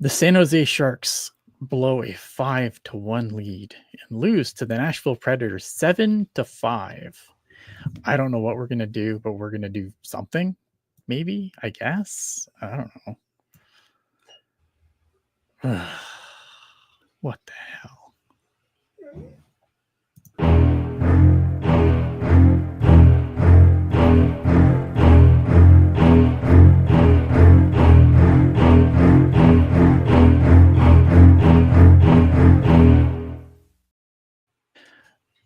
The San Jose Sharks blow a 5-1 lead and lose to the Nashville Predators 7-5. I don't know what we're gonna do, but we're gonna do something. Maybe, I guess. I don't know. What the hell?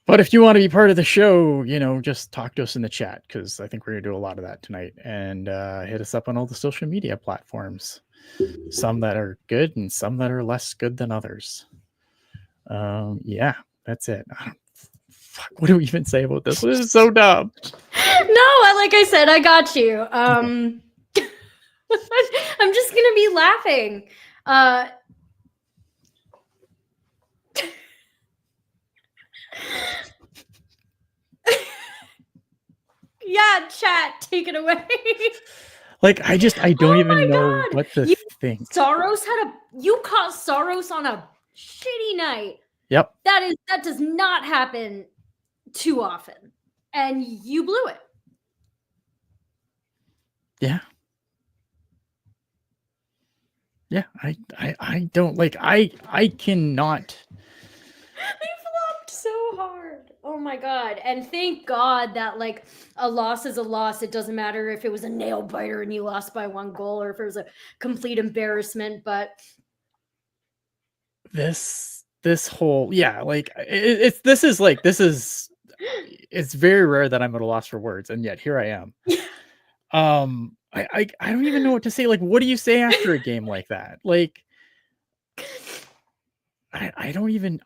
But if you want to be part of the show, just talk to us in the chat, because I think we're going to do a lot of that tonight. And hit us up on all the social media platforms. Some that are good and some that are less good than others. Yeah, that's it. Fuck, what do we even say about this? This is so dumb. No, like I said, I got you. I'm just gonna be laughing. Yeah, chat, take it away. Like, I don't even know what to think. You caught Saros on a shitty night. Yep. That does not happen too often, and you blew it. Yeah. Yeah, I don't like. I cannot. They flopped so hard. Oh my god! And thank God that like a loss is a loss. It doesn't matter if it was a nail biter and you lost by 1 goal, or if it was a complete embarrassment. But this whole like it's very rare that I'm at a loss for words, and yet here I am. I don't even know what to say. Like, what do you say after a game like that? Like, I don't even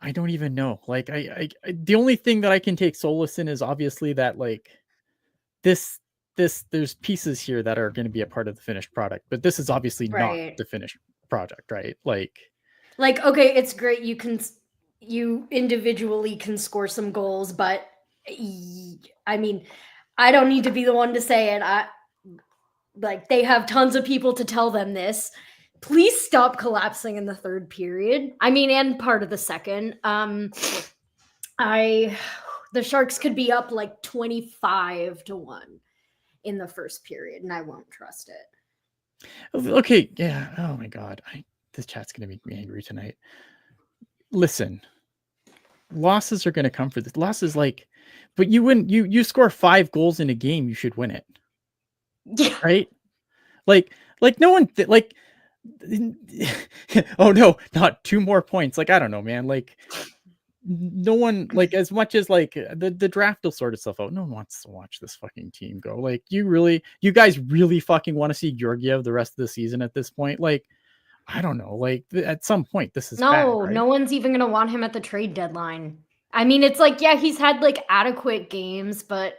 know. Like, I the only thing that I can take solace in is obviously that like this there's pieces here that are going to be a part of the finished product, but this is obviously not the finished project, right? Like okay, it's great you individually can score some goals, but I mean, I don't need to be the one to say it. They have tons of people to tell them this. Please stop collapsing in the third period. I mean, and part of the second. The Sharks could be up like 25-1 in the first period, and I won't trust it. Okay, yeah. Oh my god, this chat's gonna make me angry tonight. Listen, losses are gonna come for this. Losses, like, but you win. You score 5 goals in a game, you should win it. Yeah. Right? Like no one like. Oh no, not 2 more points. Like, I don't know, man. Like, no one, like, as much as like the draft will sort itself out, no one wants to watch this fucking team go. Like, you guys really fucking want to see Georgiev the rest of the season at this point? Like, I don't know. Like, at some point, this is bad, right? No one's even gonna want him at the trade deadline. I mean, it's like, yeah, he's had like adequate games, but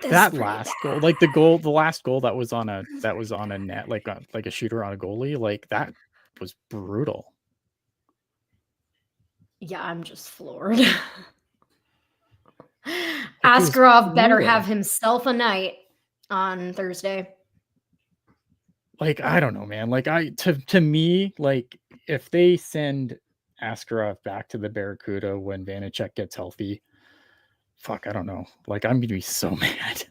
that last goal, like the last goal that was on a net, like a shooter on a goalie, like that was brutal. Yeah, I'm just floored. Askarov better have himself a night on Thursday. Like, I don't know, man. Like, to me, like, if they send Askarov back to the Barracuda when Vanacek gets healthy, fuck, I don't know. Like, I'm gonna be so mad.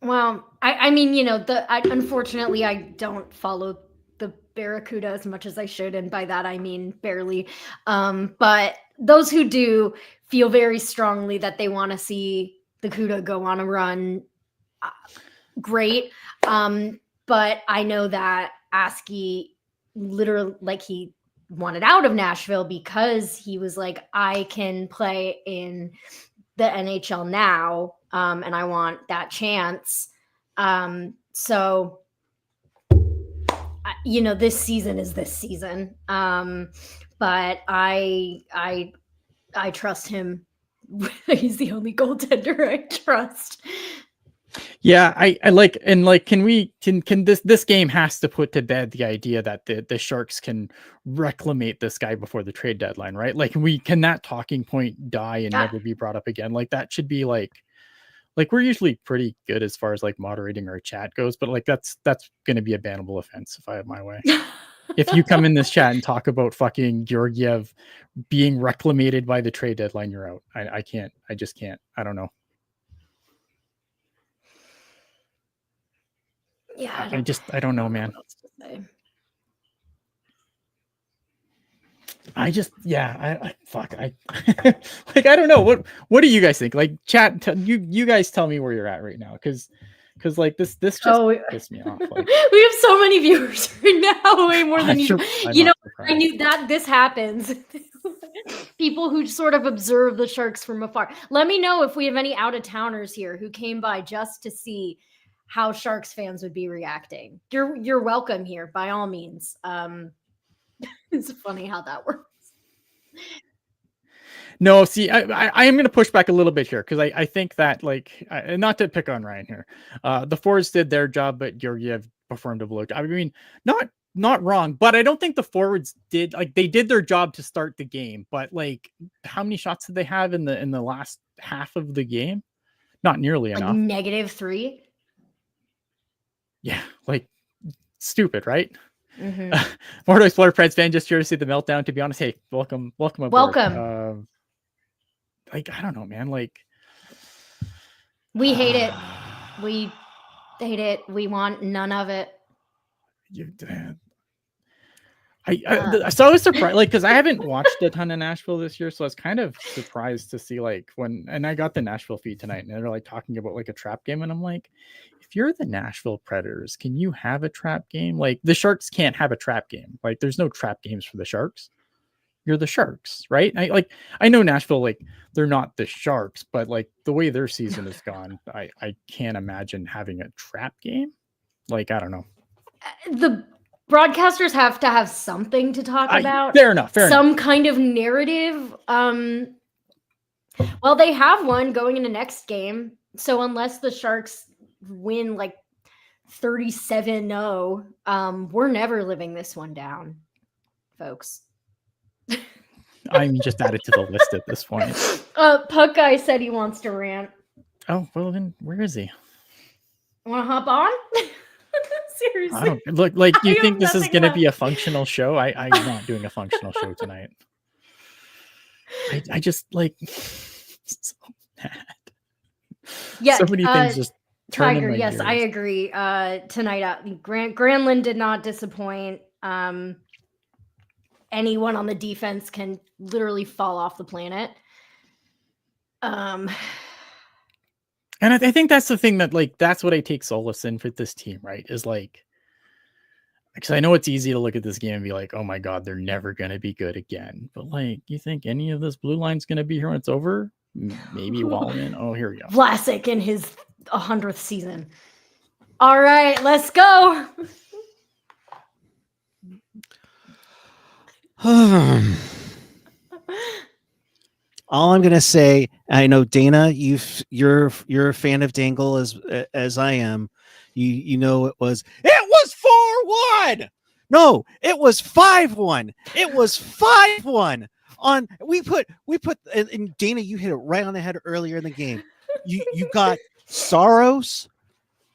Well, I mean, unfortunately, I don't follow the Barracuda as much as I should, and by that I mean barely. But those who do feel very strongly that they want to see the Cuda go on a run. Great. But I know that Askey literally, like, he wanted out of Nashville because he was like, I can play in the NHL now, and I want that chance. So, this season is this season. But I trust him. He's the only goaltender I trust. Yeah, I like, and like, can this game has to put to bed the idea that the Sharks can reclamate this guy before the trade deadline, right? Like, can that talking point die and never be brought up again? Like, that should be like like we're usually pretty good as far as like moderating our chat goes, but like that's going to be a bannable offense if I have my way. If you come in this chat and talk about fucking Georgiev being reclamated by the trade deadline, you're out. I can't. I just can't. I don't know. Yeah, I don't know, man. I fuck. Like, I don't know. What do you guys think? Like, chat, you guys tell me where you're at right now. Cause like this just pissed me off. Like, we have so many viewers right now, way more than you. You know, surprised. I knew that this happens. People who sort of observe the Sharks from afar. Let me know if we have any out-of-towners here who came by just to see how Sharks fans would be reacting. You're welcome here by all means. It's funny how that works. No, see, I am going to push back a little bit here because I think that, like, not to pick on Ryan here, the forwards did their job, but Georgiev performed a blow. I mean, not wrong, but I don't think the forwards did, like, they did their job to start the game, but like, how many shots did they have in the last half of the game? Not nearly like enough. -3. Yeah, like, stupid, right? Mm-hmm. More to explore, Preds fan, just here to see the meltdown. To be honest, hey, welcome aboard. Welcome. Like, I don't know, man. Like, we hate it. We hate it. We want none of it. So I was surprised, like, because I haven't watched a ton of Nashville this year, so I was kind of surprised to see, like, and I got the Nashville feed tonight, and they're like talking about like a trap game, and I'm like, if you're the Nashville Predators, can you have a trap game? Like, the Sharks can't have a trap game. Like, there's no trap games for the Sharks. You're the Sharks, right? I know Nashville, like, they're not the Sharks, but like the way their season has gone, I can't imagine having a trap game. Like, I don't know. The broadcasters have to have something to talk about. Fair enough. Some kind of narrative. Well, they have one going into next game. So unless the Sharks win like 37-0, we're never living this one down, folks. I'm just added to the list at this point. Puckguy said he wants to rant. Oh, well then, where is he? Want to hop on? Seriously. I don't look like you think this is going to be a functional show. I'm not doing a functional show tonight. I just like so mad. Yeah, so many things just turn Tiger. in my Yes, ears. I agree. Tonight, Granlund did not disappoint. Anyone on the defense can literally fall off the planet. And I think that's the thing that, like, that's what I take solace in for this team, right? Is like, because I know it's easy to look at this game and be like, oh my God, they're never going to be good again. But like, you think any of this blue line's going to be here when it's over? Maybe Wallman. Oh, here we go. Vlasic in his 100th season. All right, let's go. All I'm gonna say, I know Dana, you're a fan of Dangle as I am. You know it was 4-1. No, it was 5-1. It was 5-1. We put and Dana, you hit it right on the head earlier in the game. You got Saros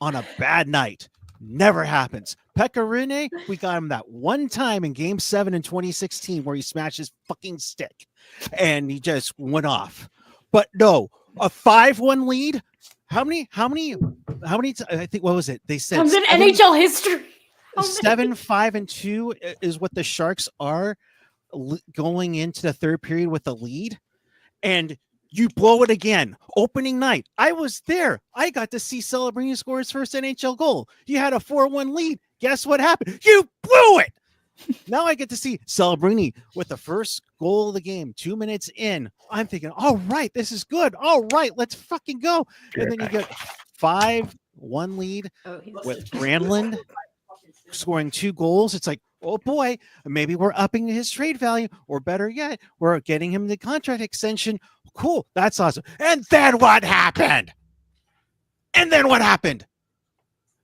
on a bad night. Never happens. Pekka Rinne, we got him that one time in Game 7 in 2016 where he smashed his fucking stick and he just went off. But no, a 5-1 lead. How many? I think, what was it? They said comes in NHL history. 7-5-2 is what the Sharks are going into the third period with a lead, and you blow it again. Opening night, I was there. I got to see Celebrini score his first NHL goal. You had a 4-1 lead. Guess what happened? You blew it. Now I get to see Celebrini with the first goal of the game, 2 minutes in. I'm thinking, all right, this is good. All right, let's fucking go. And then you get 5-1 lead with Granlund scoring 2 goals. It's like, oh boy, maybe we're upping his trade value, or better yet, we're getting him the contract extension. Cool, that's awesome. And then what happened?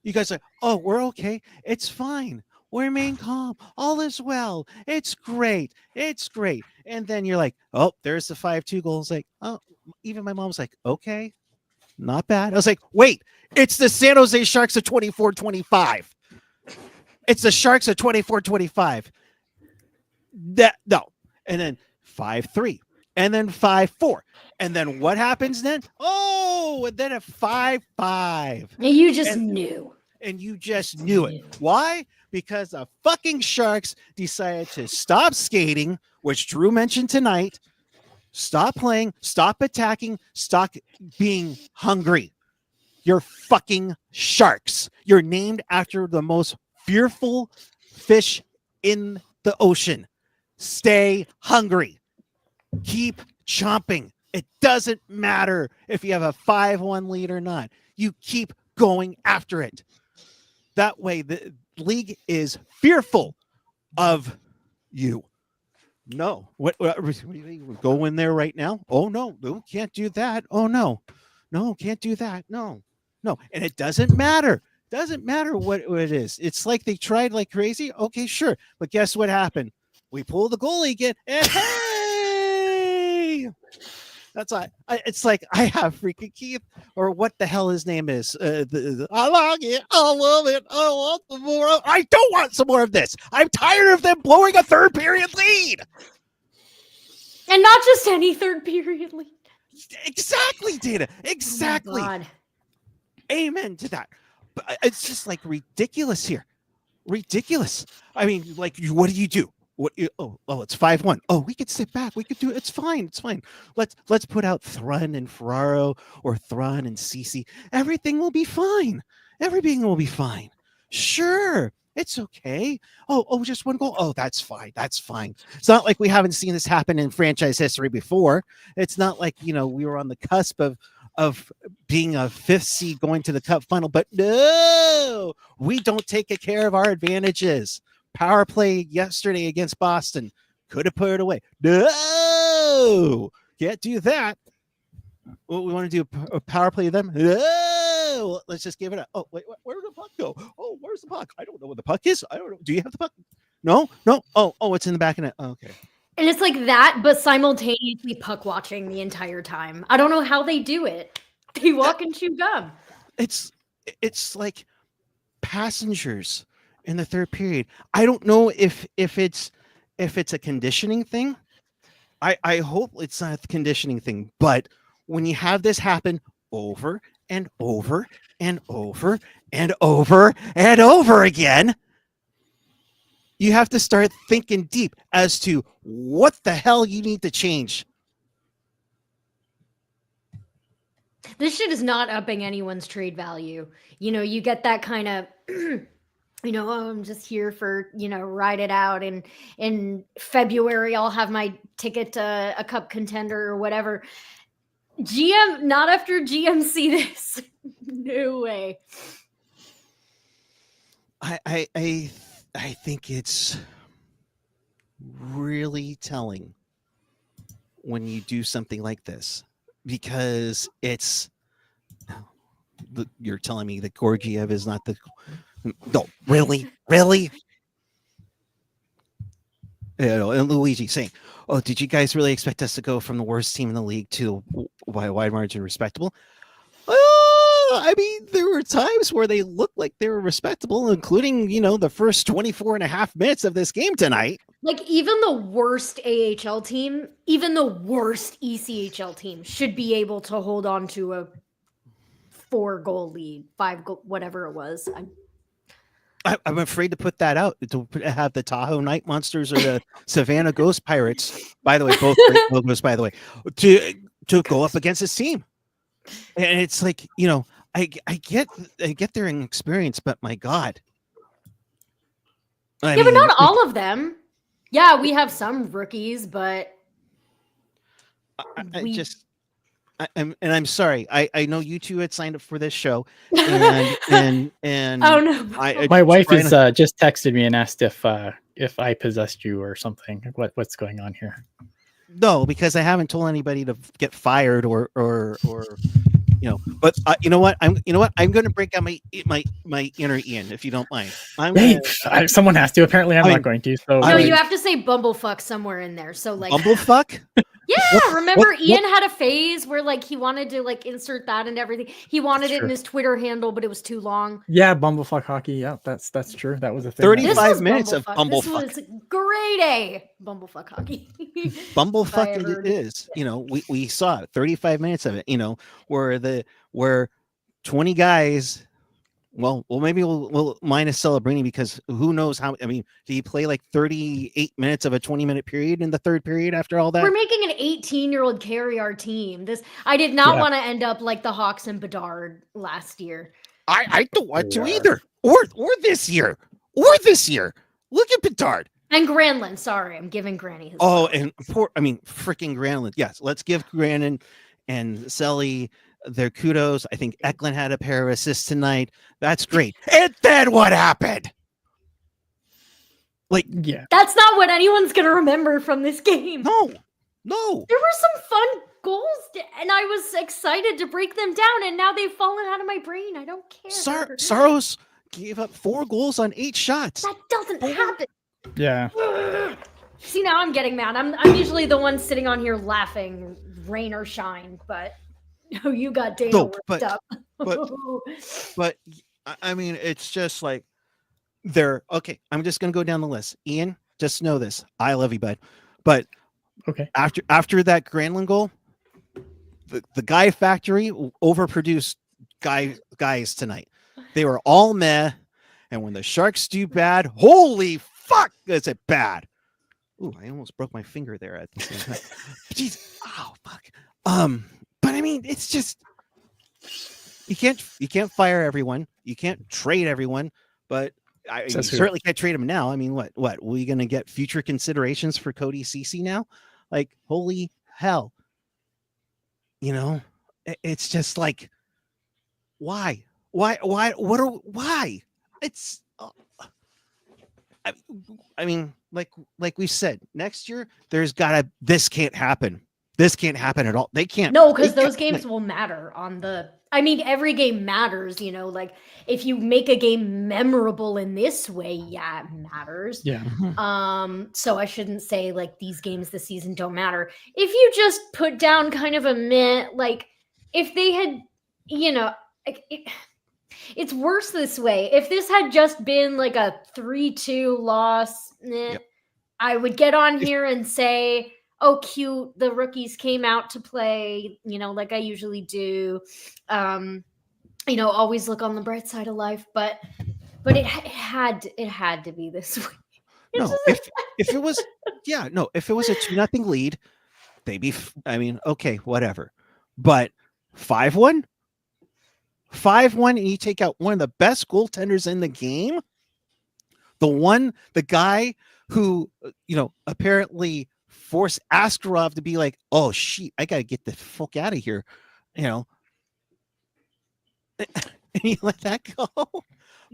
You guys are, oh, we're okay. It's fine. We remain calm. All is well. It's great. And then you're like, oh, there's the 5-2 goals. Like, oh, even my mom's like, okay. Not bad. I was like, wait, it's the San Jose Sharks of 24-25. It's the Sharks of 24-25. No. And then 5-3. And then 5-4. And then what happens then? Oh, and then a 5-5. You just knew. And you just knew it. Why? Because the fucking Sharks decided to stop skating, which Drew mentioned tonight. Stop playing, stop attacking, stop being hungry. You're fucking sharks. You're named after the most fearful fish in the ocean. Stay hungry. Keep chomping. It doesn't matter if you have a 5-1 lead or not. You keep going after it. That way, the league is fearful of you. No. What go in there right now? Oh, no. Can't do that. Oh, no. No, can't do that. No. And it doesn't matter. Doesn't matter what it is. It's like they tried like crazy. Okay, sure. But guess what happened? We pulled the goalie again. And hey! That's why it's like I have freaking Keith, or what the hell his name is. I like it. I love it. I want some more. I don't want some more of this. I'm tired of them blowing a third period lead. And not just any third period lead. Exactly, Dana. Exactly. Oh, amen to that. But it's just like ridiculous here. Ridiculous. I mean, like, what do? What? Oh, it's 5-1. Oh, we could sit back. We could do it. It's fine. It's fine. Let's put out Thrun and Ferraro or Thrun and Cece. Everything will be fine. Everything will be fine. Sure. It's okay. Oh, just one goal. Oh, that's fine. That's fine. It's not like we haven't seen this happen in franchise history before. It's not like, we were on the cusp of being a 5th seed going to the cup final, but no, we don't take care of our advantages. Power play yesterday against Boston. Could have put it away. No, can't do that. What we want to do a power play of them? No, let's just give it up. Oh, wait, where did the puck go? Oh, where's the puck? I don't know what the puck is. I don't know. Do you have the puck? No. Oh, it's in the back of it. Oh, okay. And it's like that, but simultaneously puck watching the entire time. I don't know how they do it. They walk and chew gum. It's like passengers in the third period. I don't know if it's a conditioning thing. I hope it's not a conditioning thing, but when you have this happen over and over and over and over and over again, you have to start thinking deep as to what the hell you need to change. This shit is not upping anyone's trade value. You get that kind of, I'm just here for, ride it out. And in February, I'll have my ticket to a cup contender or whatever. GM, not after GM see this. No way. I think it's really telling when you do something like this, because you're telling me that Gorgiev is not no, really? And Luigi saying, oh, did you guys really expect us to go from the worst team in the league to by a wide margin respectable? I mean, there were times where they looked like they were respectable, including, the first 24 and a half minutes of this game tonight. Like, even the worst AHL team, even the worst ECHL team should be able to hold on to a 4-goal lead, 5-goal, whatever it was. I'm afraid to put that out, to have the Tahoe Night Monsters or the Savannah Ghost Pirates, by the way, both great logos, by the way, to go up against this team. And it's like, I get their inexperience, but my God. But not all of them. Yeah, we have some rookies, but I'm sorry. I know you two had signed up for this show, and oh no, my wife is just texted me and asked if I possessed you or something. What's going on here? No, because I haven't told anybody to get fired or But you know what? I'm going to break out my inner Ian, if you don't mind. Someone has to. Apparently, I'm not going to. So no, you have to say bumblefuck somewhere in there. So like bumblefuck. Yeah, remember what- Ian had a phase where like he wanted to like insert that and everything. He wanted it in Sure. his Twitter handle, but it was too long. Yeah, Bumblefuck hockey. Yeah, that's true. That was a thing. 35 This that was minutes of Bumblefuck. This Bumblefuck. was grade A Bumblefuck hockey. Bumblefuck I ever- it is. You know, we saw it, 35 minutes of it, you know, where 20 guys. Well, maybe we'll minus Celebrini because who knows how. I mean, did he play like 38 minutes of a 20-minute period in the third period after all that? We're making an 18-year-old carry our team. I did not Yeah. want to end up like the Hawks and Bedard last year. I don't want to Yeah. either. Or this year. Look at Bedard. And Granlund, sorry, I'm giving Granny his. Oh, flowers. and freaking Granlund. Yes, let's give Granlund and Selly their kudos. I think Eklund had a pair of assists tonight. That's great. And then what happened? Like, Yeah. That's not what anyone's gonna remember from this game. no. There were some fun goals, and I was excited to break them down, and now they've fallen out of my brain. I don't care. Saros gave up 4 goals on 8 shots. That doesn't happen. Yeah. See, now I'm getting mad. I'm usually the one sitting on here laughing, rain or shine, but no, you got Dana No, worked but- up. But I mean, it's just like they're okay. I'm just gonna go down the list. Ian, just know this. I love you, bud. But Okay. after that Granlund goal, the Guy factory overproduced guys tonight. They were all meh, and when the Sharks do bad, holy fuck, is it bad? Ooh, I almost broke my finger there at the same time. Jeez, oh fuck. But I mean, it's just you can't fire everyone, you can't trade everyone, but you Says who? certainly can't trade them now. I mean, what we gonna get future considerations for Cody Ceci now? Like, holy hell. You know, it's just like, why? It's I mean, like we said, next year this can't happen. This can't happen at all. They can't. No, because they those can't- games will matter on the. I mean, every game matters, you know, like if you make a game memorable in this way, yeah, it matters. Yeah. So I shouldn't say like these games this season don't matter. If you just put down kind of a meh, like if they had, you know, it's worse this way. If this had just been like a 3-2 loss, Yep. I would get on here and say, oh, cute, the rookies came out to play, you know, like I usually do. You know, always look on the bright side of life, but it had to be this way. No, if it was if it was a 2-0 lead, they'd be I mean, okay, whatever. But 5-1, and you take out one of the best goaltenders in the game, the guy who, you know, apparently forced Askarov to be like, oh shit, I gotta get the fuck out of here, you know. And you let that go.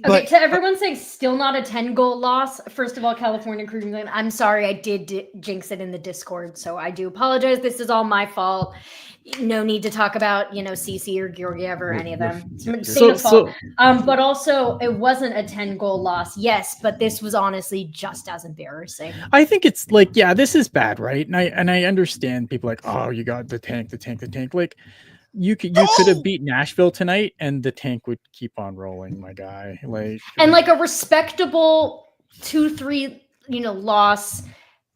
Okay, to everyone saying still not a 10-goal loss. First of all, California Crew, I'm sorry, I did jinx it in the Discord, so I do apologize. This is all my fault. No need to talk about, you know, CC or Georgiev or any of them. It's Dana's fault. But also, it wasn't a 10-goal loss. Yes, but this was honestly just as embarrassing. I think it's like, yeah, this is bad, right? And I understand people like, oh, you got the tank. Like, you could have beat Nashville tonight, and the tank would keep on rolling, my guy. Like, and like a respectable 2-3, you know, loss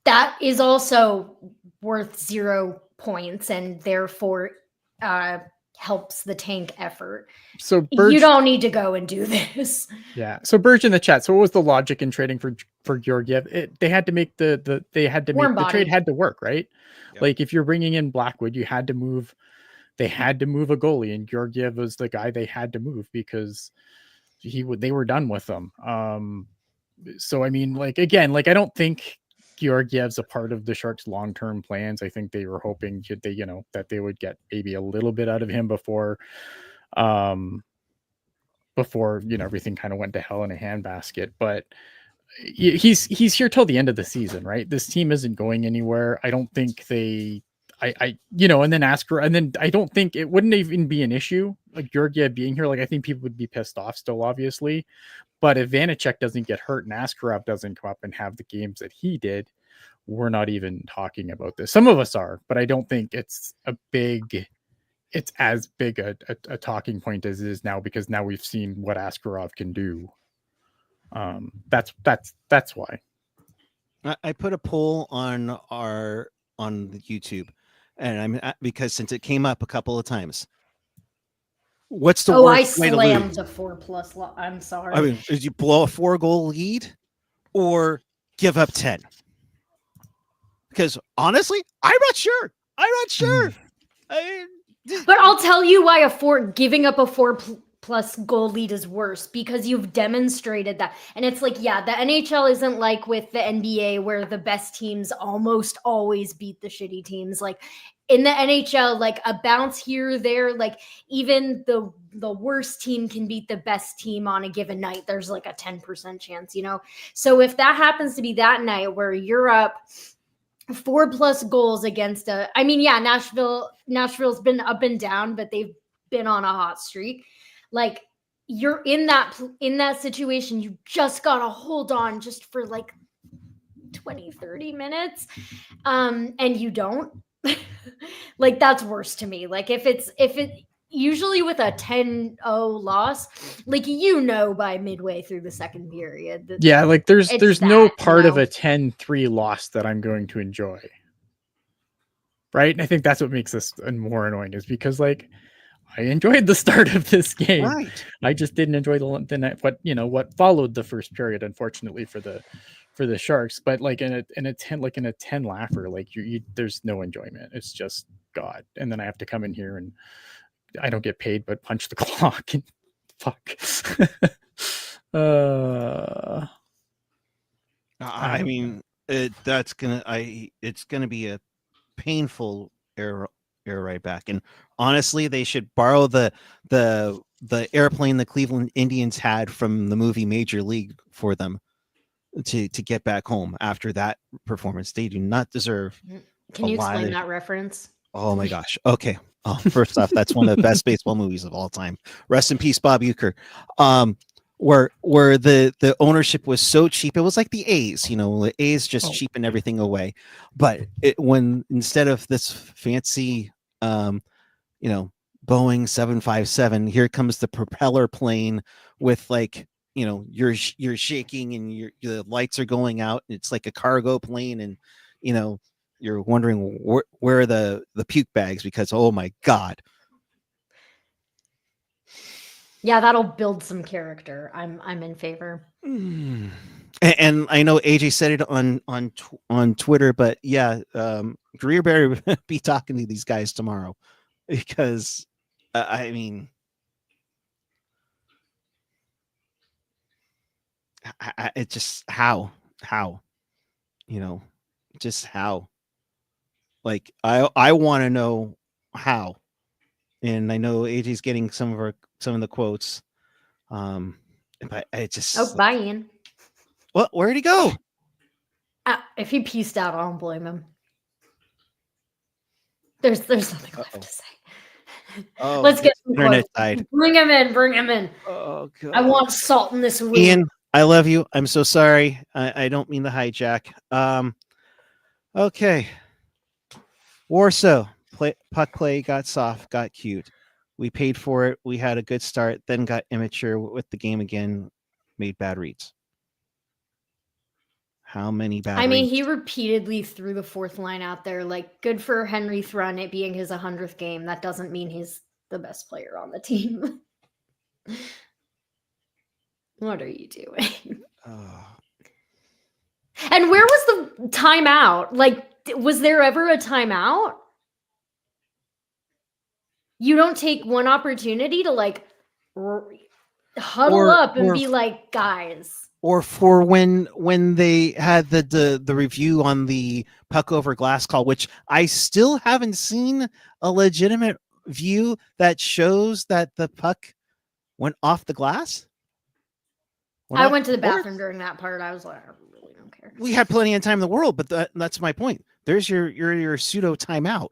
that is also worth 0 points, and therefore helps the tank effort. So Burge, you don't need to go and do this. Yeah. So Burge in the chat. So what was the logic in trading for Georgiev? They had to make the trade had to work, right? Yep. Like if you're bringing in Blackwood, you had to move. They had to move a goalie, and Georgiev was the guy they had to move because they were done with him. So I mean, like again, like I don't think Georgiev's a part of the Sharks' long-term plans. I think they were hoping that they would get maybe a little bit out of him before everything kind of went to hell in a handbasket. But he's here till the end of the season, right? This team isn't going anywhere. I don't think and then ask her, and then I don't think it wouldn't even be an issue like Georgiev being here. Like I think people would be pissed off still, obviously. But if Vanacek doesn't get hurt and Askarov doesn't come up and have the games that he did, we're not even talking about this. Some of us are, but I don't think it's as big a talking point as it is now, because now we've seen what Askarov can do. That's why. I put a poll on the YouTube, and because since it came up a couple of times, what's the I worst way to slammed lose? a 4+. I'm sorry. I mean, did you blow a 4-goal lead or give up 10? Because honestly, I'm not sure. But I'll tell you why giving up a 4+ goal lead is worse, because you've demonstrated that. And it's like, yeah, the NHL isn't like with the NBA where the best teams almost always beat the shitty teams. Like in the NHL, like a bounce here or there, like even the worst team can beat the best team on a given night. There's like a 10% chance, you know? So if that happens to be that night where you're up 4+ goals against Nashville's been up and down, but they've been on a hot streak. Like you're in that situation, you just gotta hold on just for like 20-30 minutes, and you don't. Like that's worse to me. Like if it usually with a 10-0 loss, like by midway through the second period. Yeah, like there's no part of a a 10-3 loss that I'm going to enjoy. Right? And I think that's what makes this more annoying, is because like I enjoyed the start of this game. Right. I just didn't enjoy what followed the first period, unfortunately for the Sharks. But like in a 10 laugher, like you there's no enjoyment. It's just God. And then I have to come in here and I don't get paid but punch the clock and fuck. I mean, it's gonna be a painful error right back. And honestly, they should borrow the airplane the Cleveland Indians had from the movie Major League for them to get back home after that performance. They do not deserve. Can you explain that reference? Oh my gosh. Okay. First off, that's one of the best baseball movies of all time. Rest in peace, Bob Uecker. Where the ownership was so cheap, it was like the A's. The A's just cheapen everything away. But when instead of this fancy, Boeing 757, here comes the propeller plane with like, you're shaking and the lights are going out. And it's like a cargo plane, and you're wondering where are the puke bags, because oh my God. Yeah, that'll build some character. I'm in favor. And I know AJ said it on Twitter, but yeah, Greer better be talking to these guys tomorrow, because I mean, it just how just how, like I want to know how, and I know AJ's getting some of the quotes, but I just bye, Ian. What? Where'd he go? If he pieced out, I don't blame him. There's nothing left to say. Oh, let's get some internet quotes. died. Bring him in. Oh God. I want salt in this wound. Ian, I love you. I'm so sorry. I don't mean to hijack. Okay. Warsaw puck play got soft, got cute. We paid for it. We had a good start, then got immature with the game again, made bad reads. How many bad reads? He repeatedly threw the fourth line out there. Like, good for Henry Thrun, it being his 100th game. That doesn't mean he's the best player on the team. What are you doing? And where was the timeout? Like, was there ever a timeout? You don't take one opportunity to like huddle up and be like, guys. Or for when they had the review on the puck over glass call, which I still haven't seen a legitimate view that shows that the puck went off the glass. I went to the bathroom during that part. I was like, I really don't care. We had plenty of time in the world, but that's my point. There's your pseudo timeout.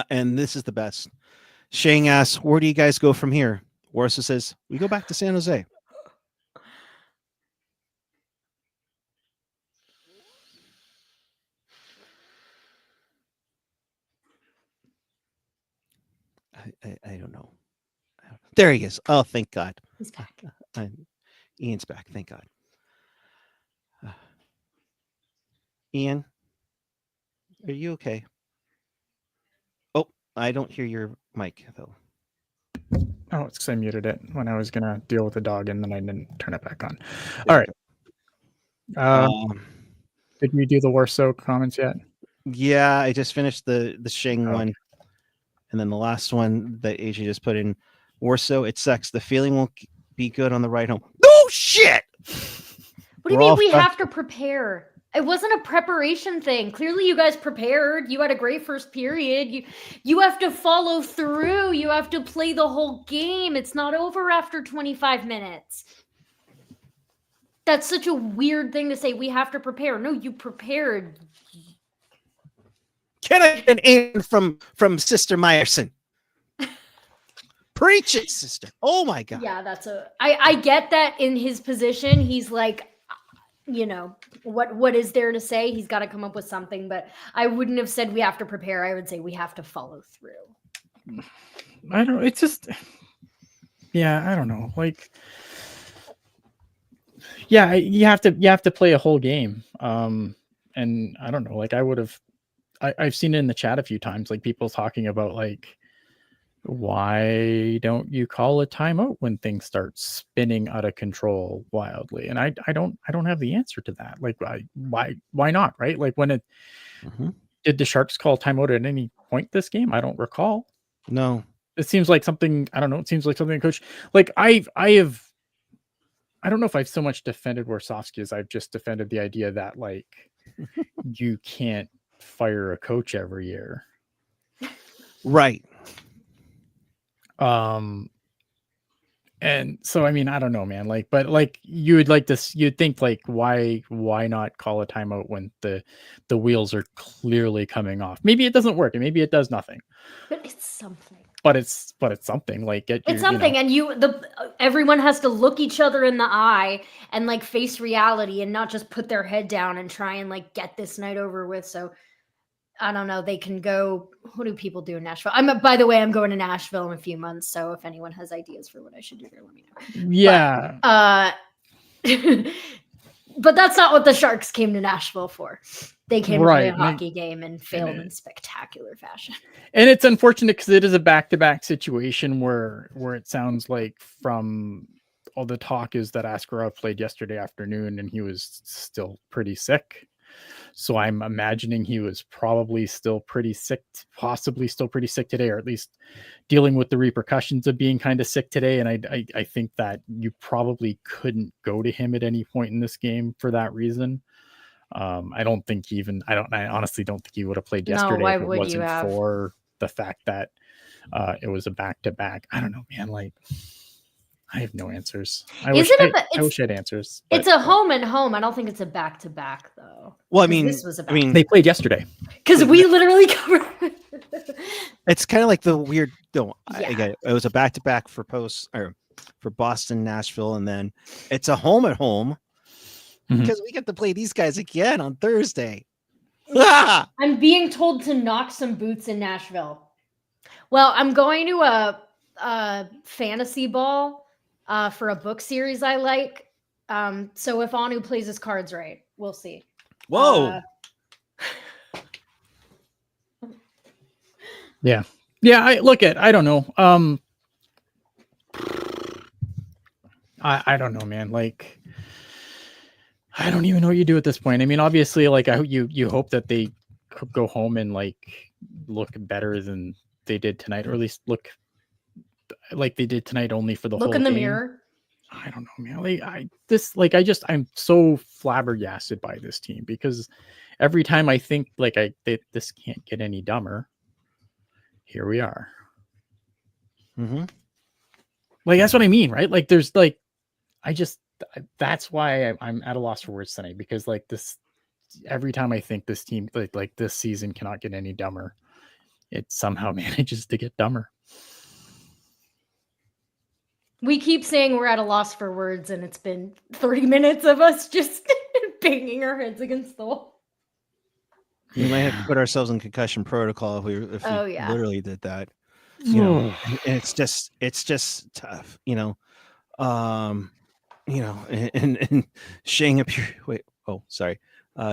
And this is the best. Shang asks, where do you guys go from here? Warsaw says, we go back to San Jose. I don't know. There he is. Oh, thank God. He's back. Ian's back. Thank God. Ian, are you okay? Oh, I don't hear your mic though. Oh, it's because I muted it when I was gonna deal with the dog, and then I didn't turn it back on. All right. Did we do the Warsaw comments yet? Yeah, I just finished the Shing one, Okay. and then the last one that AJ just put in. Warsaw, it sucks. The feeling won't be good on the ride home. No shit. What do you mean we have to prepare? It wasn't a preparation thing. Clearly, you guys prepared. You had a great first period. You have to follow through. You have to play the whole game. It's not over after 25 minutes. That's such a weird thing to say. We have to prepare. No, you prepared. Can I get an amen from Sister Meyerson? Preach it, sister. Oh my God. Yeah, I get that in his position. He's like, what is there to say? He's got to come up with something, but I wouldn't have said we have to prepare. I would say we have to follow through. I don't, it's just, yeah, I don't know. Like, yeah, you have to play a whole game. And I don't know, like I've seen it in the chat a few times, like people talking about like, why don't you call a timeout when things start spinning out of control wildly? And I don't have the answer to that. Like why not? Right? Like did the Sharks call timeout at any point this game? I don't recall. No. It seems like something, I don't know. It seems like something coach, like I don't know if I've so much defended Warsofsky as I've just defended the idea that like you can't fire a coach every year. Right. And so I mean, I don't know, man. Like, but like you'd think like why not call a timeout when the wheels are clearly coming off? Maybe it doesn't work and maybe it does nothing. But it's something. But it's something. Like it's something, and everyone has to look each other in the eye and like face reality and not just put their head down and try and like get this night over with. So I don't know. They can go. What do people do in Nashville? By the way, I'm going to Nashville in a few months. So if anyone has ideas for what I should do there, let me know. Yeah. But that's not what the Sharks came to Nashville for. They came to play a hockey game and failed in spectacular fashion. And it's unfortunate because it is a back-to-back situation where it sounds like from all the talk is that Askarov played yesterday afternoon and he was still pretty sick. So I'm imagining he was probably still pretty sick, possibly still pretty sick today, or at least dealing with the repercussions of being kind of sick today. And I think that you probably couldn't go to him at any point in this game for that reason. I honestly don't think he would have played yesterday if it wasn't for the fact that it was a back-to-back. I don't know, man. Like, I have no answers. I wish I had answers. It's a home and home. I don't think it's a back-to-back though. Well, I mean, they played yesterday because we literally covered. It's kind of like the weird. No, it was a back-to-back for Boston, Nashville, and then it's a home at home because we get to play these guys again on Thursday. I'm being told to knock some boots in Nashville. Well, I'm going to a fantasy ball for a book series I like. So if Anu plays his cards right, we'll see. Whoa. Yeah. I don't know. I don't know, man. Like, I don't even know what you do at this point. I mean, obviously, like you hope that they could go home and like look better than they did tonight, or at least look like they did tonight only for the whole in the game. mirror. I don't know, man. I'm so flabbergasted by this team because every time I think like this can't get any dumber, here we are. Like that's what I mean, right? Like there's like, that's why I'm at a loss for words tonight, because like this, every time I think this team like this season cannot get any dumber, it somehow manages to get dumber. We keep saying we're at a loss for words, and it's been 30 minutes of us just banging our heads against the wall. We might have to put ourselves in concussion protocol if we literally did that. you know, and it's just tough, you know. And Shang appeared. Wait, oh, sorry.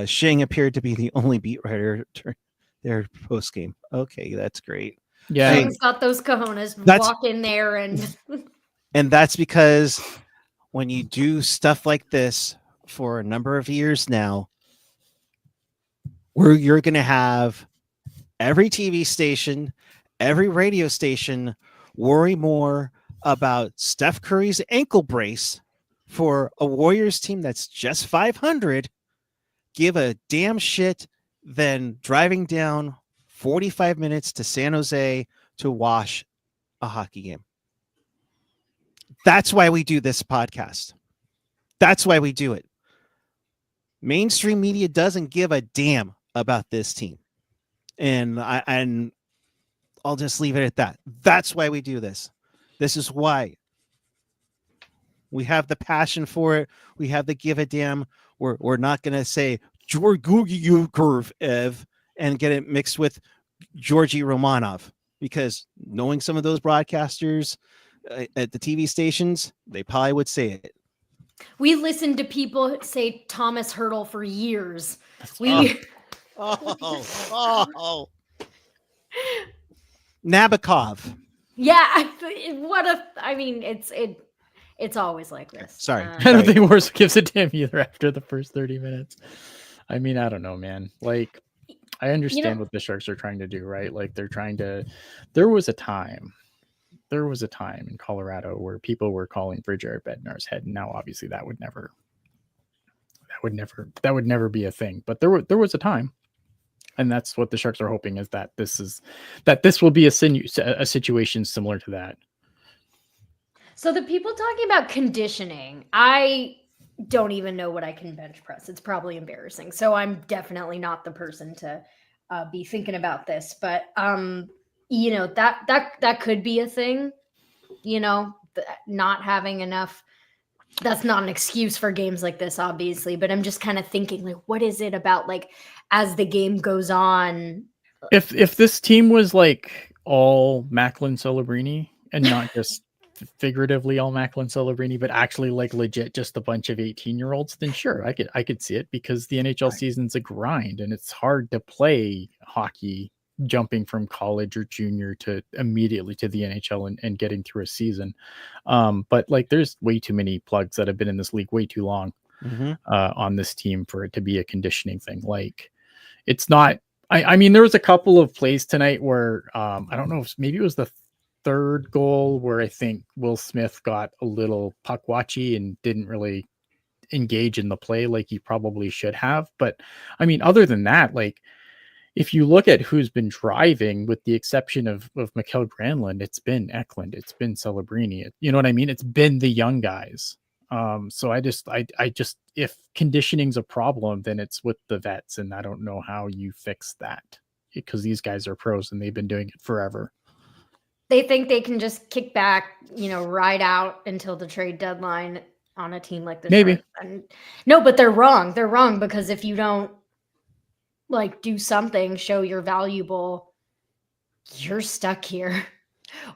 Shang appeared to be the only beat writer their post game. Okay, that's great. Yeah. Shang's got those cojones. Walk in there and that's because when you do stuff like this for a number of years now, where you're going to have every TV station, every radio station worry more about Steph Curry's ankle brace for a Warriors team that's just 500, give a damn shit than driving down 45 minutes to San Jose to watch a hockey game. That's why we do this podcast. That's why we do it. Mainstream media doesn't give a damn about this team. And I'll just leave it at that. That's why we do this. This is why. We have the passion for it. We have the give a damn. We're not going to say Georgi curve Ev and get it mixed with Georgi Romanov, because knowing some of those broadcasters at the TV stations, they probably would say it. We listened to people say Thomas Hurdle for years. Nabokov. Yeah, it's always like this. Sorry. I don't think Warsaw gives a damn either after the first 30 minutes. I mean, I don't know, man. Like, I understand what the Sharks are trying to do, right? Like, there was a time in Colorado where people were calling for Jared Bednar's head. And now, obviously, that would never be a thing. But there was a time. And that's what the Sharks are hoping, is that this will be a situation similar to that. So the people talking about conditioning, I don't even know what I can bench press. It's probably embarrassing. So I'm definitely not the person to be thinking about this. But that could be a thing. Not having enough. That's not an excuse for games like this, obviously. But I'm just kind of thinking, like, what is it about, like, as the game goes on? If this team was like all Macklin Celebrini, and not just figuratively all Macklin Celebrini, but actually like legit just a bunch of 18-year-olds, then sure, I could see it, because the NHL season's a grind and it's hard to play hockey jumping from college or junior to immediately to the NHL and getting through a season. But like, there's way too many plugs that have been in this league way too long on this team for it to be a conditioning thing. Like, it's not. I mean, there was a couple of plays tonight where I don't know if maybe it was the third goal where I think Will Smith got a little puck watchy and didn't really engage in the play like he probably should have. But I mean, other than that, like, if you look at who's been driving, with the exception of Mikael Granlund, it's been Eklund, it's been Celebrini. You know what I mean? It's been the young guys. So I just, if conditioning's a problem, then it's with the vets, and I don't know how you fix that, because these guys are pros and they've been doing it forever. They think they can just kick back, ride out until the trade deadline on a team like this. Maybe. No, but they're wrong. They're wrong, because if you don't do something, show you're valuable, you're stuck here.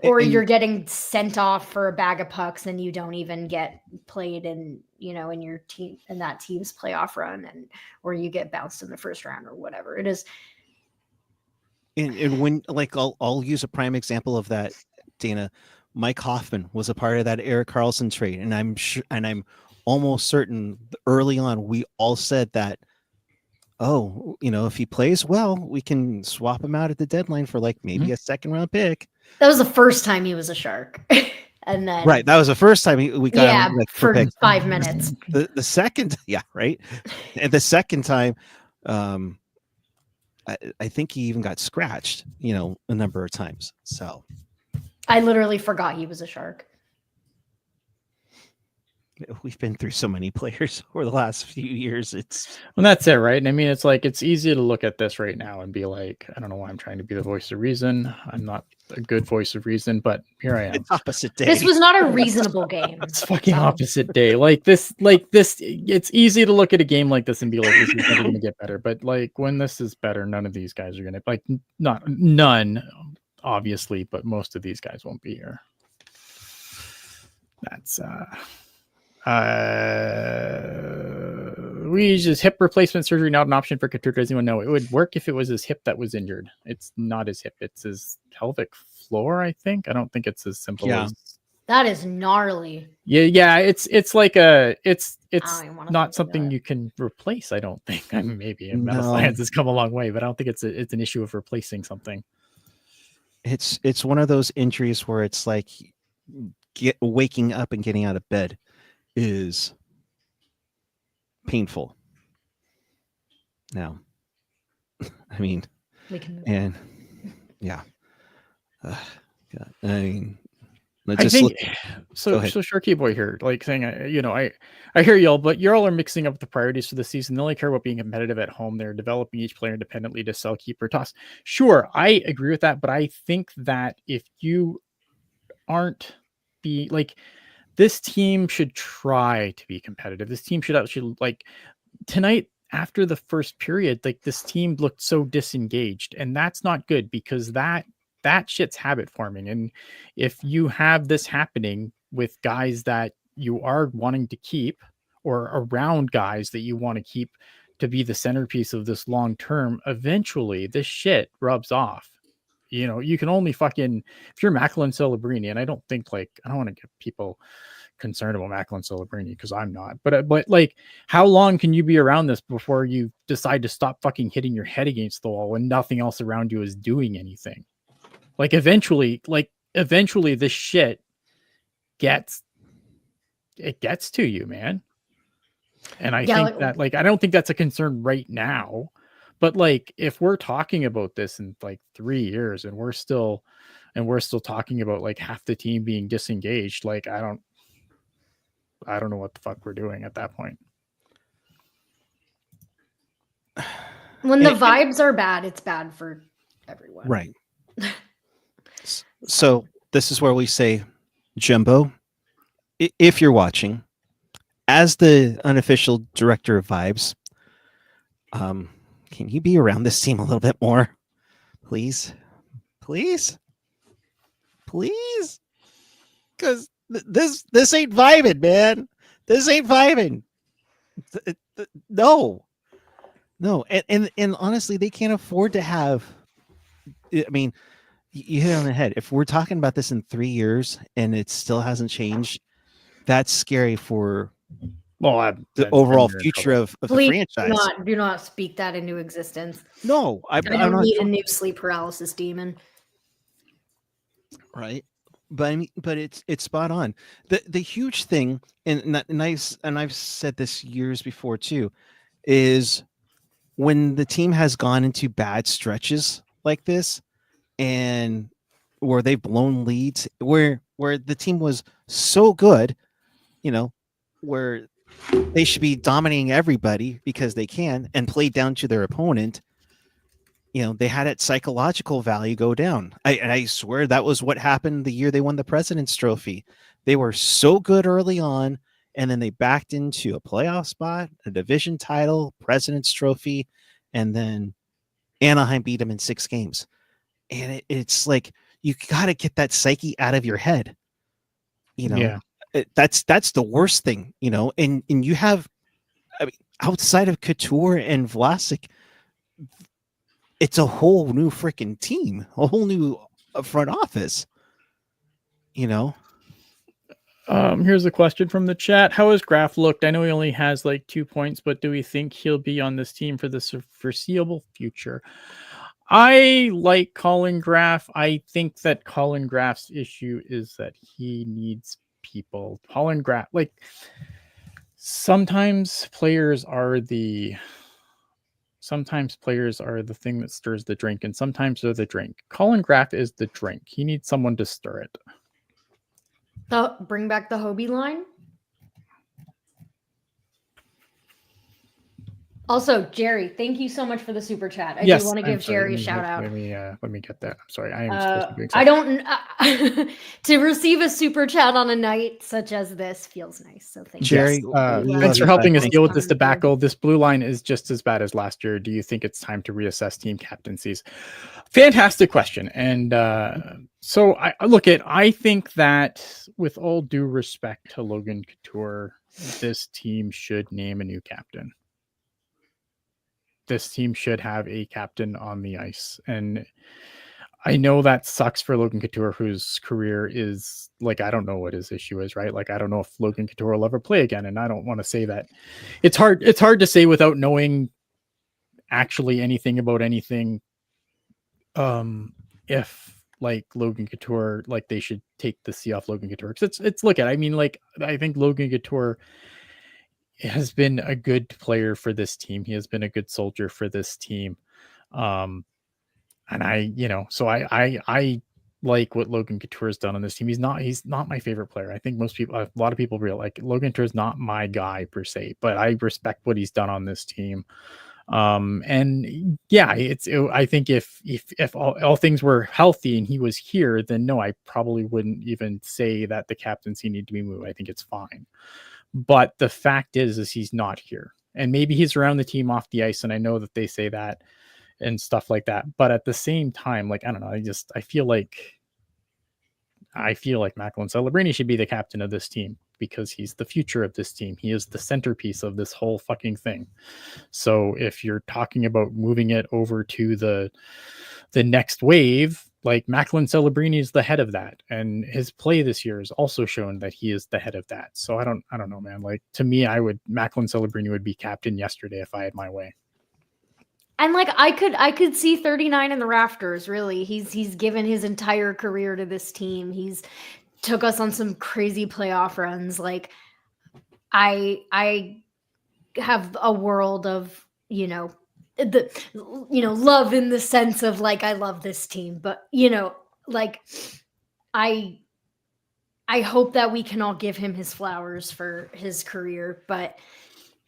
Or you're getting sent off for a bag of pucks and you don't even get played in your team, in that team's playoff run, or you get bounced in the first round or whatever it is. And when, like, I'll use a prime example of that, Dana. Mike Hoffman was a part of that Erik Karlsson trade, and I'm almost certain early on we all said that, if he plays well, we can swap him out at the deadline for like maybe a second round pick. That was the first time he was a Shark. And then that was the first time we got him for 5 minutes. The second, and the second time, I think he even got scratched, a number of times. So I literally forgot he was a Shark. We've been through so many players over the last few years. Well, that's it, right? And I mean, it's like, it's easy to look at this right now and be like, I don't know why I'm trying to be the voice of reason. I'm not a good voice of reason, but here I am. It's opposite day. This was not a reasonable game. It's fucking opposite day. Like this, it's easy to look at a game like this and be like, this is never going to get better. But like, when this is better, none of these guys are going to, like, none. obviously, but most of these guys won't be here. That's we just hip replacement surgery not an option for Couture. Does anyone know? It would work if it was his hip that was injured. It's not his hip, it's his pelvic floor, I think. I don't think it's as simple as that is gnarly. Yeah, it's like it's not something you can replace, I don't think. I mean, maybe metal science has come a long way, but I don't think it's an issue of replacing something. It's one of those injuries where it's like waking up and getting out of bed is painful. Now, I mean, and yeah, God, I mean, I think so. Sharky Boy here, like saying, I hear y'all, but y'all are mixing up the priorities for the season. They only care about being competitive at home. They're developing each player independently to sell, keep, or toss. Sure, I agree with that, but I think that if you aren't this team should try to be competitive. This team should actually, like, tonight after the first period, like, this team looked so disengaged, and that's not good because that shit's habit forming. And if you have this happening with guys that you are wanting to keep, or around guys that you want to keep to be the centerpiece of this long term, eventually this shit rubs off. You can only fucking, if you're Macklin Celebrini, and I don't want to get people concerned about Macklin Celebrini because I'm not, but like, how long can you be around this before you decide to stop fucking hitting your head against the wall when nothing else around you is doing anything? Like, eventually this shit gets to you, man. And I think that, like, I don't think that's a concern right now, but like, if we're talking about this in like 3 years and we're still talking about like half the team being disengaged, like, I don't know what the fuck we're doing at that point. When the vibes are bad, it's bad for everyone. Right. So this is where we say, Jumbo, if you're watching, as the unofficial director of vibes, can you be around this team a little bit more? Please? Please? Please? Because this ain't vibing, man. This ain't vibing. No. And honestly, they can't afford to have, I mean, you hit it on the head. If we're talking about this in 3 years and it still hasn't changed, that's scary for the overall future of the franchise. Do not speak that into existence. No, I don't need a new sleep paralysis demon. Right, but it's spot on. The huge thing, and I've said this years before too, is when the team has gone into bad stretches like this, and where they've blown leads, where the team was so good, where they should be dominating everybody because they can and play down to their opponent. They had its psychological value go down. I swear that was what happened the year they won the President's Trophy. They were so good early on, and then they backed into a playoff spot, a division title, President's Trophy, and then Anaheim beat them in 6 games. And it's like, you got to get that psyche out of your head. Yeah. That's the worst thing, and you have, I mean, outside of Couture and Vlasic, it's a whole new freaking team, a whole new front office, Here's a question from the chat. How has Graf looked? I know he only has like 2 points, but do we think he'll be on this team for the foreseeable future? I like Colin Graf. I think that Colin Graf's issue is that he needs people. Colin Graf, like, sometimes players are the thing that stirs the drink, and sometimes they're the drink. Colin Graf is the drink. He needs someone to stir it. Bring back the Hobie line. Also, Jerry, thank you so much for the super chat. I Yes, do want to I'm give sorry, Jerry a shout out. Let me get that. I'm sorry. I am supposed to be doing I something. don't to receive a super chat on a night such as this feels nice. So thank Jerry, you. we Thanks love for you, helping bud. us Thank deal you. with this debacle. This blue line is just as bad as last year. Do you think it's time to reassess team captaincies? Fantastic question. And so I think that with all due respect to Logan Couture, this team should name a new captain. This team should have a captain on the ice. And I know that sucks for Logan Couture, whose career is like, I don't know what his issue is, right? Like, I don't know if Logan Couture will ever play again. And I don't want to say that. It's hard to say without knowing actually anything about anything. If like Logan Couture, like they should take the C off Logan Couture. Because it's look at, I mean, like, I think Logan Couture has been a good player for this team. He has been a good soldier for this team. And so I like what Logan Couture has done on this team. He's not my favorite player. I think a lot of people like Logan Couture is not my guy per se, but I respect what he's done on this team. And yeah, I think if all things were healthy and he was here, then no, I probably wouldn't even say that the captaincy need to be moved. I think it's fine. But the fact is he's not here. And maybe he's around the team off the ice. And I know that they say that and stuff like that. But at the same time, like, I don't know, I feel like Macklin Celebrini should be the captain of this team because he's the future of this team. He is the centerpiece of this whole fucking thing. So if you're talking about moving it over to the next wave, like Macklin Celebrini is the head of that, and his play this year has also shown that he is the head of that. So I don't know, man. Like, to me, Macklin Celebrini would be captain yesterday if I had my way. And like I could see 39 in the rafters. Really, he's given his entire career to this team. He's took us on some crazy playoff runs. Like, I have a world of love in the sense of like I love this team, but like I hope that we can all give him his flowers for his career, but.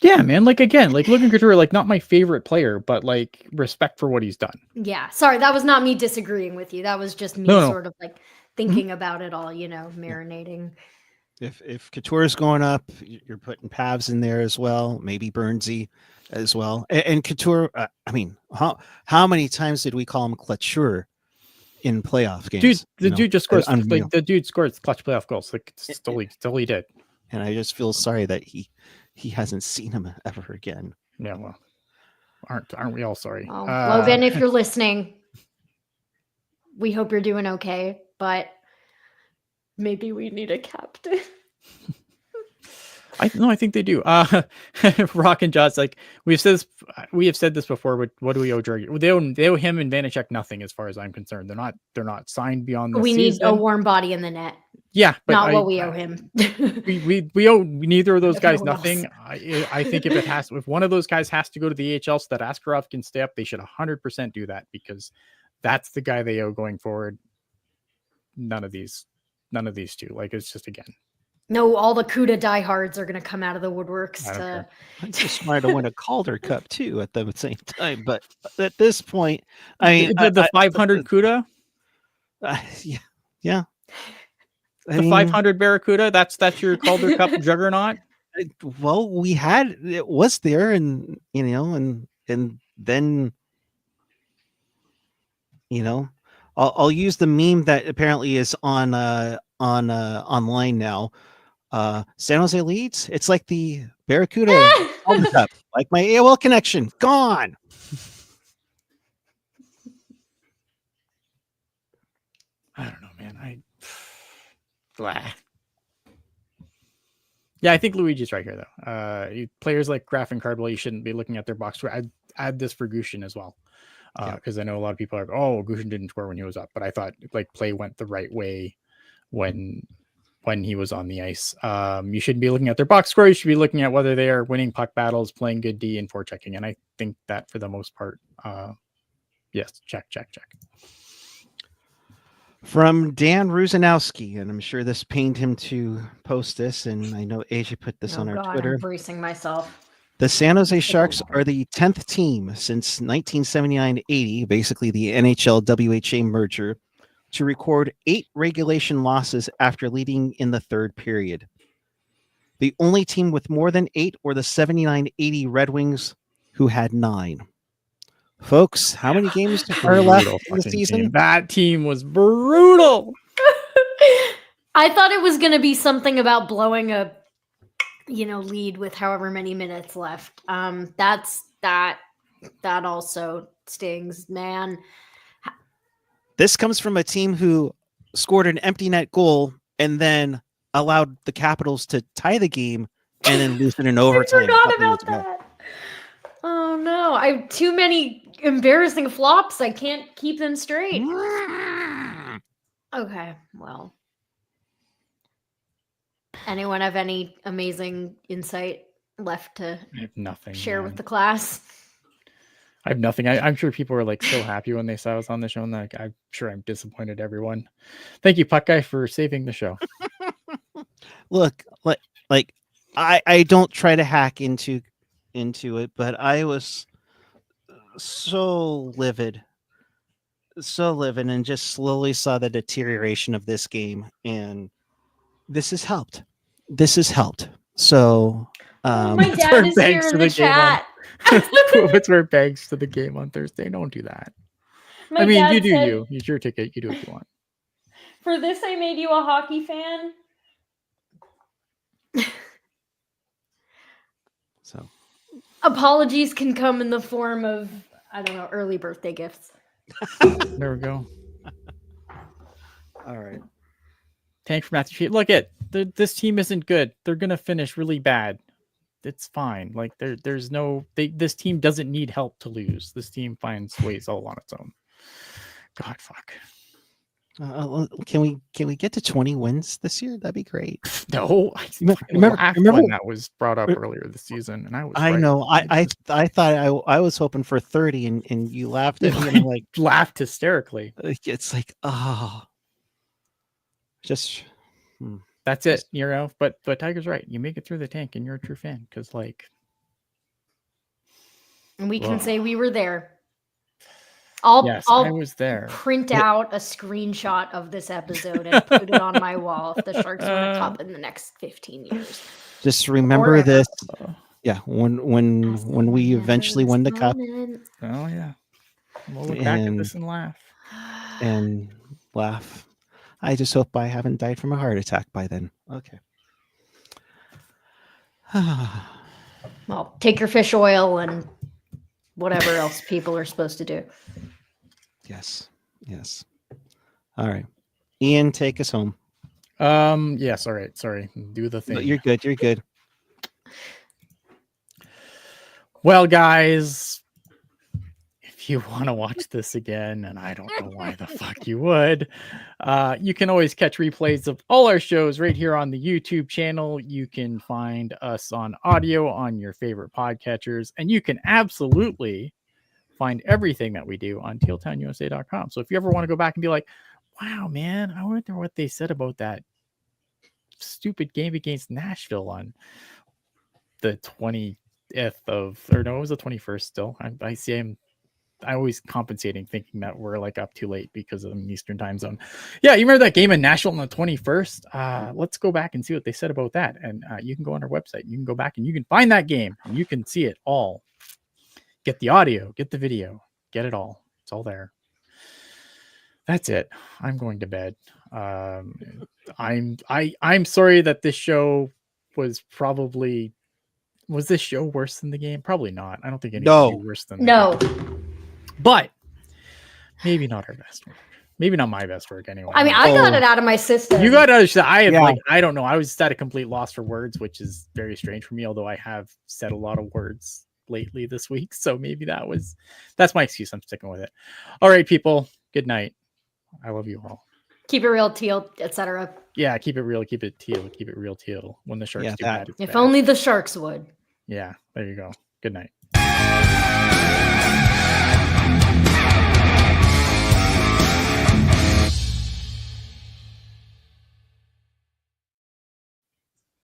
Yeah, man. Like, again, like Logan Couture, like not my favorite player, but like respect for what he's done. Yeah. Sorry, that was not me disagreeing with you. That was just me sort of like thinking about it all, marinating. If Couture is going up, you're putting Pavs in there as well, maybe Burnsy as well. And Couture, I mean, how many times did we call him Couture in playoff games? Dude just scores. Like, the dude scores clutch playoff goals. Like, still he did. And I just feel sorry that he hasn't seen him ever again. Yeah, well, aren't we all sorry? Well, Logan, if you're listening, we hope you're doing okay, but maybe we need a captain. I think they do. Rock and Josh, like we have said this before, but what do we owe Draghi? They owe him and Vanacek nothing, as far as I'm concerned. They're not signed beyond the season. We need a warm body in the net. Yeah, but not what we owe him. we owe neither of those guys nothing. I think if one of those guys has to go to the AHL so that Askarov can stay up, they should 100% do that, because that's the guy they owe going forward. None of these two. Like, it's just, again. No, all the CUDA diehards are going to come out of the woodworks. I just wanted to win a Calder Cup too at the same time, but at this point, the 500 CUDA. Yeah. The 500 Barracuda, that's your Calder Cup juggernaut. Well, it was there, and and then I'll use the meme that apparently is on online now. San Jose leads. It's like the Barracuda Calder Cup, like my AOL connection gone. I don't know, man. Yeah, I think Luigi's right here, though. Players like Graf and Cardwell, you shouldn't be looking at their box score. I'd add this for Gushin as well, because I know a lot of people are, Gushin didn't score when he was up, but I thought like play went the right way when he was on the ice. You shouldn't be looking at their box score. You should be looking at whether they are winning puck battles, playing good D, and forechecking. And I think that for the most part, yes, check. From Dan Ruzanowski, and I'm sure this pained him to post this, and I know Asia put this on our Twitter. I'm bracing myself. The San Jose Sharks are the 10th team since 1979-80, basically the NHL-WHA merger, to record 8 regulation losses after leading in the third period. The only team with more than 8 were the 79-80 Red Wings, who had 9. Folks, how many games are left in the season? Team. That team was brutal. I thought it was going to be something about blowing a lead with however many minutes left. That also stings, man. This comes from a team who scored an empty net goal and then allowed the Capitals to tie the game and then lose it in overtime. I forgot about that. Oh no, I have too many embarrassing flops. I can't keep them straight. Okay, well. Anyone have any amazing insight left to I have nothing, share with the class? I have nothing. I'm sure people were like so happy when they saw us on the show, and like I'm sure I'm disappointed everyone. Thank you, Puckguy, for saving the show. Look, like I don't try to hack into it, but I was so livid, and just slowly saw the deterioration of this game, and this has helped. So my dad is here in the chat. Let's wear bags to the game on Thursday. Don't do that. I mean, you do you. Use your ticket. You do what you want. For this, I made you a hockey fan. So apologies can come in the form of, I don't know, early birthday gifts. There we go. All right. Tank for Matthew Sheet. Look this team isn't good. They're gonna finish really bad. It's fine. Like there's no this team doesn't need help to lose. This team finds ways all on its own. God fuck. Can we get to 20 wins this year? That'd be great. No, remember when that was brought up earlier this season, and I know I thought I was hoping for 30, and you laughed at me, and I'm like laughed hysterically. It's like just that's it, But Tiger's right. You make it through the tank, and you're a true fan, because and we can say we were there. I was there. Print out a screenshot of this episode and put it on my wall if the Sharks win a cup in the next 15 years. Just remember this. Yeah, when we eventually win the cup. Oh yeah. We'll look back at this and laugh. And laugh. I just hope I haven't died from a heart attack by then. Okay. Well, take your fish oil and whatever else people are supposed to do. Yes. All right. Ian, take us home. Yes. All right. Sorry. Do the thing. No, you're good. Well, guys, if you want to watch this again, and I don't know why the fuck you would, you can always catch replays of all our shows right here on the YouTube channel. You can find us on audio on your favorite podcatchers, and you can absolutely find everything that we do on tealtownusa.com. So if you ever want to go back and be like, wow, man, I wonder what they said about that stupid game against Nashville on the 20th it was the 21st still. I always compensating thinking that we're like up too late because of an Eastern time zone. Yeah, you remember that game in Nashville on the 21st? Let's go back and see what they said about that. And you can go on our website. You can go back and you can find that game and you can see it all. Get the audio, get the video, get it all. It's all there. That's it. I'm going to bed. I'm sorry that this show was this show worse than the game? Probably not. I don't think anything worse than the game. But maybe not our best work. Maybe not my best work anyway. I mean, I got it out of my system. You got it out. I don't know. I was at a complete loss for words, which is very strange for me, although I have said a lot of words lately this week. So maybe that's my excuse. I'm sticking with it. All right, people. Good night. I love you all. Keep it real, Teal, etc. Yeah, keep it real. Keep it Teal. Keep it real, Teal. When the Sharks do bad, if bad. Only the Sharks would. Yeah, there you go. Good night.